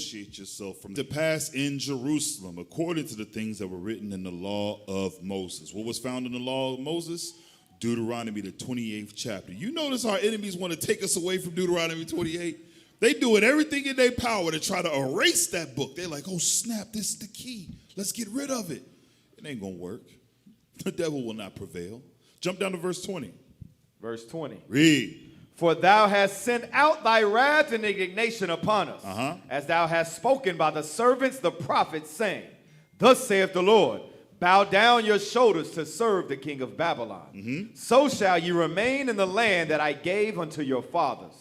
disassociate yourself from to pass in Jerusalem, according to the things that were written in the law of Moses. What was found in the law of Moses? Deuteronomy, the 28th chapter. You notice our enemies want to take us away from Deuteronomy 28? They doing everything in their power to try to erase that book. They're like, oh, snap, this is the key. Let's get rid of it. It ain't going to work. The devil will not prevail. Jump down to verse 20. Verse 20. Read. For thou hast sent out thy wrath and indignation upon us, as thou hast spoken by the servants, the prophets, saying, Thus saith the Lord, bow down your shoulders to serve the king of Babylon. So shall you remain in the land that I gave unto your fathers.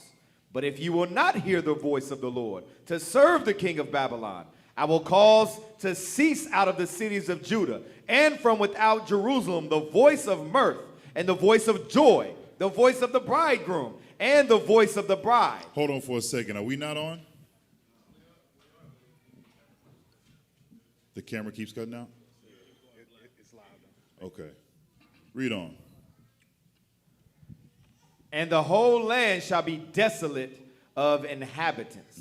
But if you will not hear the voice of the Lord to serve the king of Babylon, I will cause to cease out of the cities of Judah and from without Jerusalem the voice of mirth and the voice of joy, the voice of the bridegroom and the voice of the bride. Hold on for a second. Are we not on? The camera keeps cutting out? It's loud. Okay. Read on. And the whole land shall be desolate of inhabitants.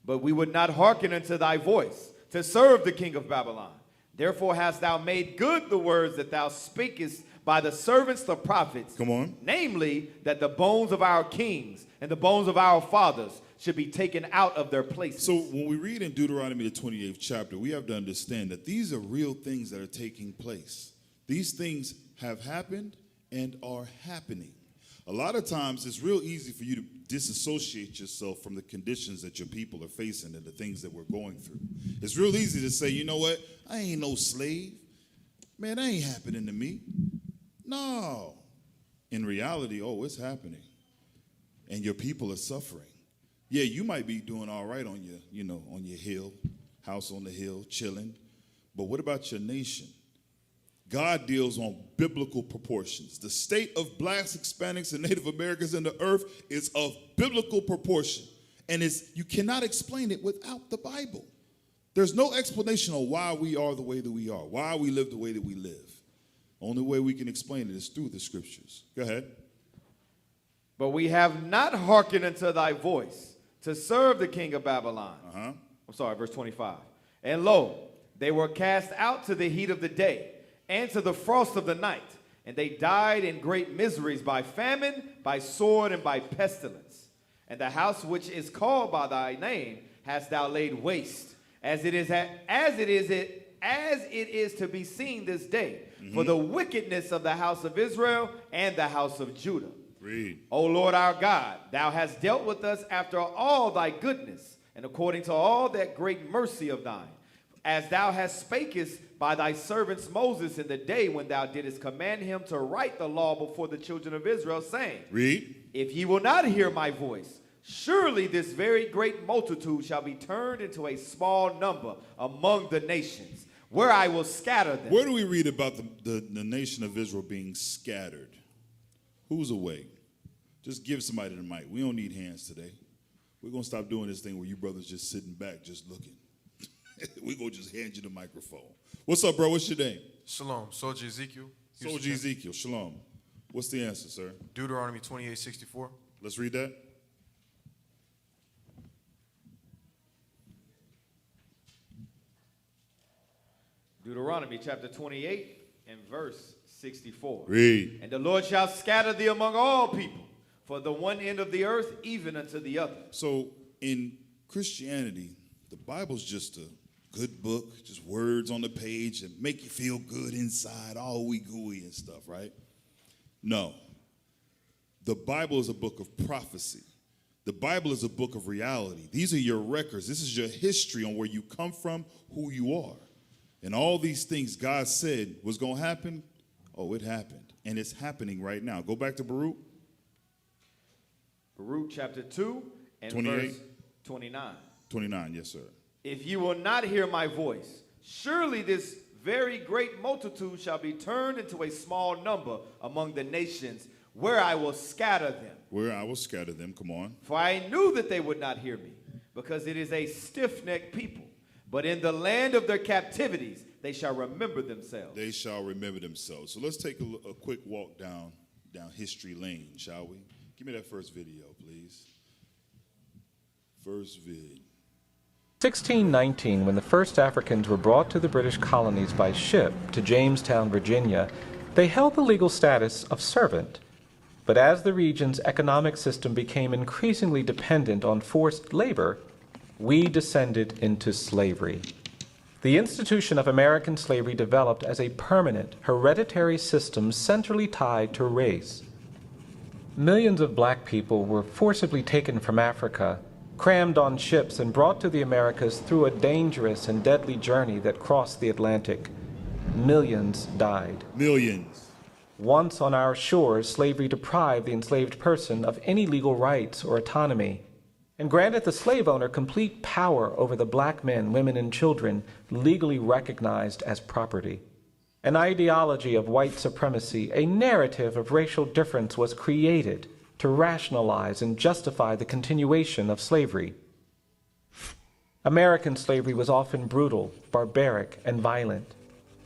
But we would not hearken unto thy voice to serve the king of Babylon. Therefore hast thou made good the words that thou speakest by the servants, the prophets. Come on. Namely, that the bones of our kings and the bones of our fathers should be taken out of their places. So when we read in Deuteronomy, the 28th chapter, we have to understand that these are real things that are taking place. These things have happened and are happening. A lot of times it's real easy for you to disassociate yourself from the conditions that your people are facing and the things that we're going through. It's real easy to say, you know what, I ain't no slave. Man, that ain't happening to me. No. In reality, oh, it's happening. And your people are suffering. Yeah, you might be doing all right on your, on your hill, house on the hill, chilling. But what about your nation? God deals on biblical proportions. The state of blacks, Hispanics, and Native Americans in the earth is of biblical proportion. And you cannot explain it without the Bible. There's no explanation on why we are the way that we are, why we live the way that we live. Only way we can explain it is through the scriptures. Go ahead. But we have not hearkened unto thy voice to serve the king of Babylon. I'm sorry, verse 25. And lo, they were cast out to the heat of the day and to the frost of the night, and they died in great miseries by famine, by sword, and by pestilence. And the house which is called by thy name hast thou laid waste, as it is to be seen this day, for the wickedness of the house of Israel and the house of Judah. Read. O Lord our God, thou hast dealt with us after all thy goodness, and according to all that great mercy of thine, as thou hast spakest by thy servants Moses in the day when thou didst command him to write the law before the children of Israel, saying, Read. If ye will not hear my voice, surely this very great multitude shall be turned into a small number among the nations, where I will scatter them. Where do we read about the nation of Israel being scattered? Who's away? Just give somebody the mic. We don't need hands today. We're going to stop doing this thing where you brothers just sitting back, just looking. We're going to just hand you the microphone. What's up, bro? What's your name? Shalom. Soldier Ezekiel. Soldier Ezekiel. Shalom. What's the answer, sir? Deuteronomy 28:64. Let's read that. Deuteronomy chapter 28 and verse 64. Read. And the Lord shall scatter thee among all people, for the one end of the earth even unto the other. So in Christianity, the Bible's just a good book, just words on the page and make you feel good inside, all ooey-gooey and stuff, right? No. The Bible is a book of prophecy. The Bible is a book of reality. These are your records. This is your history on where you come from, who you are. And all these things God said was going to happen, oh, it happened. And it's happening right now. Go back to Baruch. Baruch chapter 2 and 28. verse 29. 29, yes, sir. If you will not hear my voice, surely this very great multitude shall be turned into a small number among the nations, where I will scatter them. Where I will scatter them, come on. For I knew that they would not hear me, because it is a stiff-necked people. But in the land of their captivities, they shall remember themselves. They shall remember themselves. So let's take a quick walk down history lane, shall we? Give me that first video, please. First vid. 1619, when the first Africans were brought to the British colonies by ship to Jamestown, Virginia, they held the legal status of servant. But as the region's economic system became increasingly dependent on forced labor, we descended into slavery. The institution of American slavery developed as a permanent, hereditary system centrally tied to race. Millions of black people were forcibly taken from Africa, crammed on ships and brought to the Americas through a dangerous and deadly journey that crossed the Atlantic. Millions died. Millions. Once on our shores, slavery deprived the enslaved person of any legal rights or autonomy, and granted the slave owner complete power over the black men, women, and children legally recognized as property. An ideology of white supremacy, a narrative of racial difference was created to rationalize and justify the continuation of slavery. American slavery was often brutal, barbaric, and violent.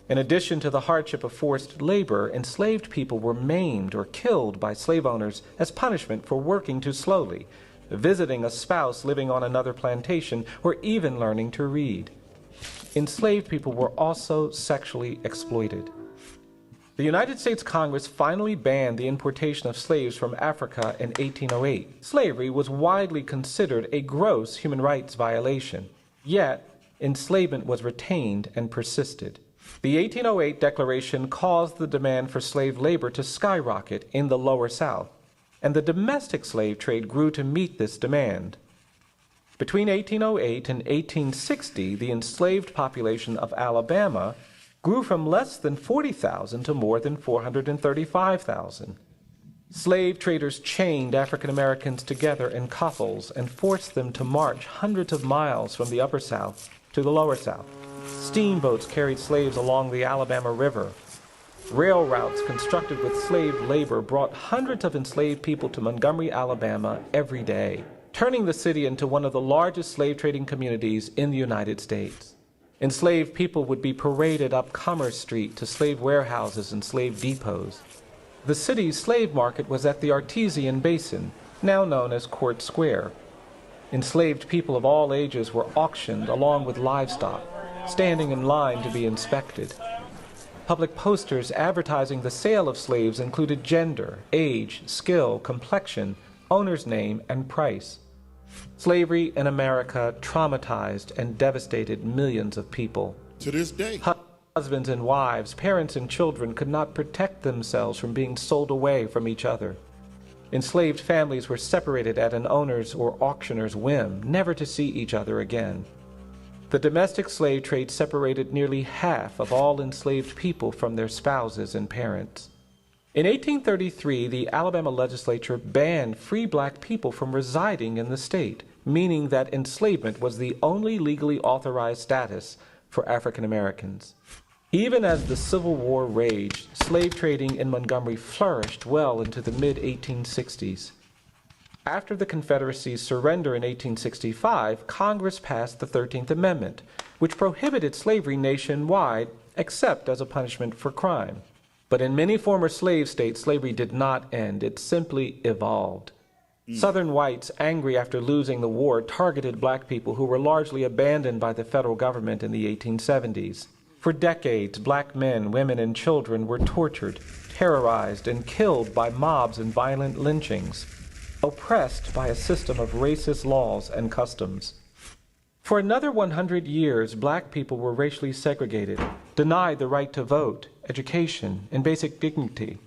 In addition to the hardship of forced labor, enslaved people were maimed or killed by slave owners as punishment for working too slowly, visiting a spouse living on another plantation, or even learning to read. Enslaved people were also sexually exploited. The United States Congress finally banned the importation of slaves from Africa in 1808. Slavery was widely considered a gross human rights violation, yet enslavement was retained and persisted. The 1808 Declaration caused the demand for slave labor to skyrocket in the Lower South, and the domestic slave trade grew to meet this demand. Between 1808 and 1860, the enslaved population of Alabama grew from less than 40,000 to more than 435,000. Slave traders chained African Americans together in couples and forced them to march hundreds of miles from the Upper South to the Lower South. Steamboats carried slaves along the Alabama River. Rail routes constructed with slave labor brought hundreds of enslaved people to Montgomery, Alabama every day, turning the city into one of the largest slave trading communities in the United States. Enslaved people would be paraded up Commerce Street to slave warehouses and slave depots. The city's slave market was at the Artesian Basin, now known as Court Square. Enslaved people of all ages were auctioned along with livestock, standing in line to be inspected. Public posters advertising the sale of slaves included gender, age, skill, complexion, owner's name, and price. Slavery in America traumatized and devastated millions of people. To this day. Husbands and wives, parents and children could not protect themselves from being sold away from each other. Enslaved families were separated at an owner's or auctioneer's whim, never to see each other again. The domestic slave trade separated nearly half of all enslaved people from their spouses and parents. In 1833, the Alabama legislature banned free black people from residing in the state, meaning that enslavement was the only legally authorized status for African Americans. Even as the Civil War raged, slave trading in Montgomery flourished well into the mid-1860s. After the Confederacy's surrender in 1865, Congress passed the 13th Amendment, which prohibited slavery nationwide except as a punishment for crime. But in many former slave states, slavery did not end. It simply evolved. Southern whites, angry after losing the war, targeted black people who were largely abandoned by the federal government in the 1870s. For decades, black men, women, and children were tortured, terrorized, and killed by mobs and violent lynchings, oppressed by a system of racist laws and customs. For another 100 years, black people were racially segregated, denied the right to vote, education, and basic dignity.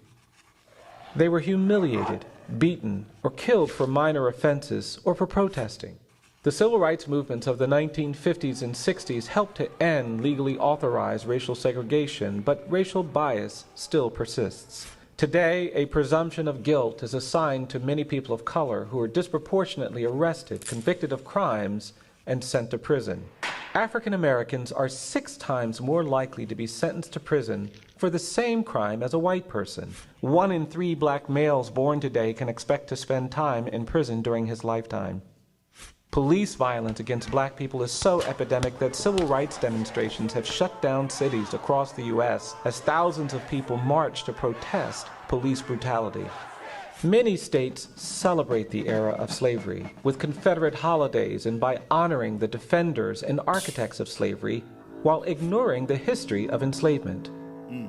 They were humiliated, beaten, or killed for minor offenses or for protesting. The civil rights movements of the 1950s and 60s helped to end legally authorized racial segregation, but racial bias still persists. Today, a presumption of guilt is assigned to many people of color who are disproportionately arrested, convicted of crimes, and sent to prison. African Americans are 6 times more likely to be sentenced to prison for the same crime as a white person. 1 in 3 black males born today can expect to spend time in prison during his lifetime. Police violence against black people is so epidemic that civil rights demonstrations have shut down cities across the U.S. as thousands of people march to protest police brutality. Many states celebrate the era of slavery with Confederate holidays and by honoring the defenders and architects of slavery while ignoring the history of enslavement.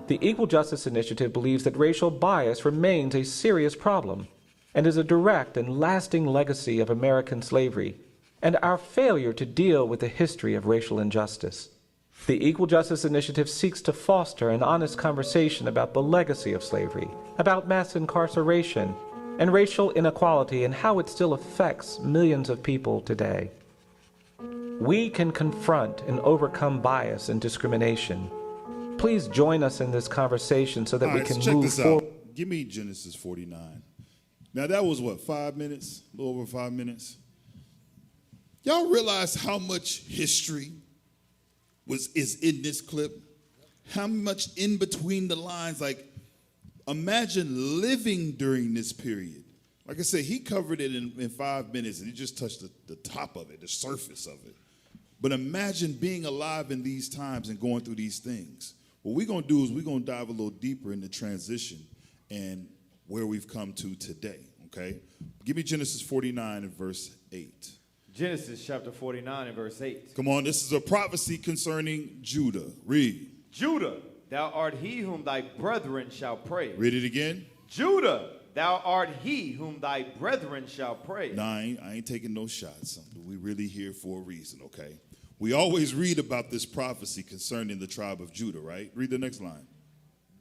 The Equal Justice Initiative believes that racial bias remains a serious problem and is a direct and lasting legacy of American slavery and our failure to deal with the history of racial injustice. The Equal Justice Initiative seeks to foster an honest conversation about the legacy of slavery, about mass incarceration, and racial inequality and how it still affects millions of people today. We can confront and overcome bias and discrimination. Please join us in this conversation so that All we right, can so check move this forward. out. Give me Genesis 49. Now that was what, 5 minutes? A little over 5 minutes. Y'all realize how much history is in this clip? How much in between the lines? Like, imagine living during this period. Like I said, he covered it in 5 minutes and he just touched the top of it, the surface of it. But imagine being alive in these times and going through these things. What we're going to do is we're going to dive a little deeper into transition and where we've come to today, okay? Give me Genesis 49 and verse 8. Genesis chapter 49 and verse 8. Come on, this is a prophecy concerning Judah. Read. Judah, thou art he whom thy brethren shall praise. Read it again. Judah, thou art he whom thy brethren shall praise. Nah, I ain't taking no shots. We really here for a reason, okay? We always read about this prophecy concerning the tribe of Judah, right? Read the next line.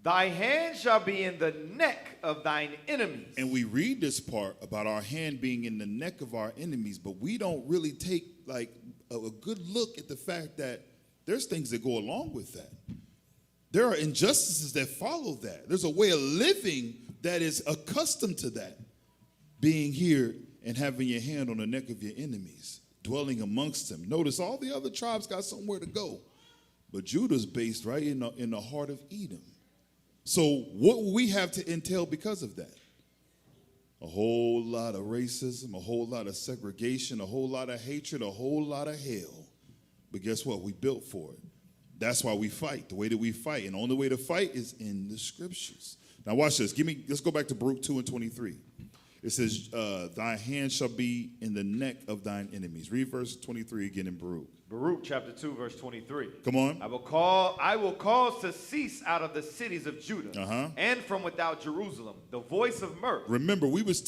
Thy hand shall be in the neck of thine enemies. And we read this part about our hand being in the neck of our enemies, but we don't really take like a good look at the fact that there's things that go along with that. There are injustices that follow that. There's a way of living that is accustomed to that. Being here and having your hand on the neck of your enemies, dwelling amongst them. Notice all the other tribes got somewhere to go, but Judah's based right in the heart of Edom. So what will we have to entail because of that? A whole lot of racism, a whole lot of segregation, a whole lot of hatred, a whole lot of hell. But guess what? We built for it. That's why we fight, the way that we fight. And the only way to fight is in the scriptures. Now watch this. Let's go back to Baruch 2 and 23. It says, thy hand shall be in the neck of thine enemies. Read verse 23 again in Baruch. Baruch chapter 2 verse 23. Come on. I will cause to cease out of the cities of Judah and from without Jerusalem the voice of mirth. Remember, we was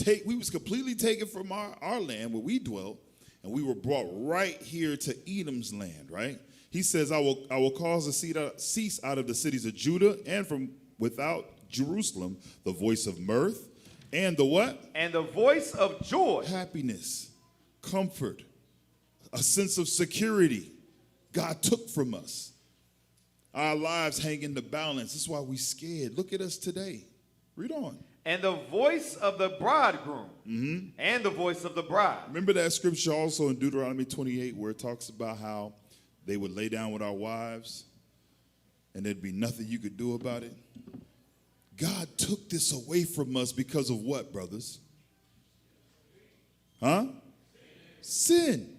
completely taken from our land where we dwelt, and we were brought right here to Edom's land, right? He says, I will cause to cease out of the cities of Judah and from without Jerusalem the voice of mirth and the what? And the voice of joy. Happiness, comfort, a sense of security God took from us. Our lives hang in the balance. That's why we scared. Look at us today. Read on. And the voice of the bridegroom and the voice of the bride. Remember that scripture also in Deuteronomy 28 where it talks about how they would lay down with our wives and there'd be nothing you could do about it? God took this away from us because of what, brothers? Huh? Sin.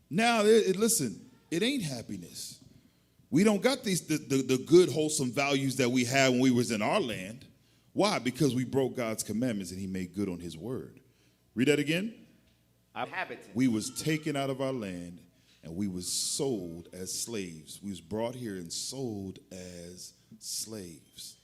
Now, listen, it ain't happiness. We don't got the good, wholesome values that we had when we was in our land. Why? Because we broke God's commandments and he made good on his word. Read that again. We was taken out of our land and we was sold as slaves. We was brought here and sold as slaves.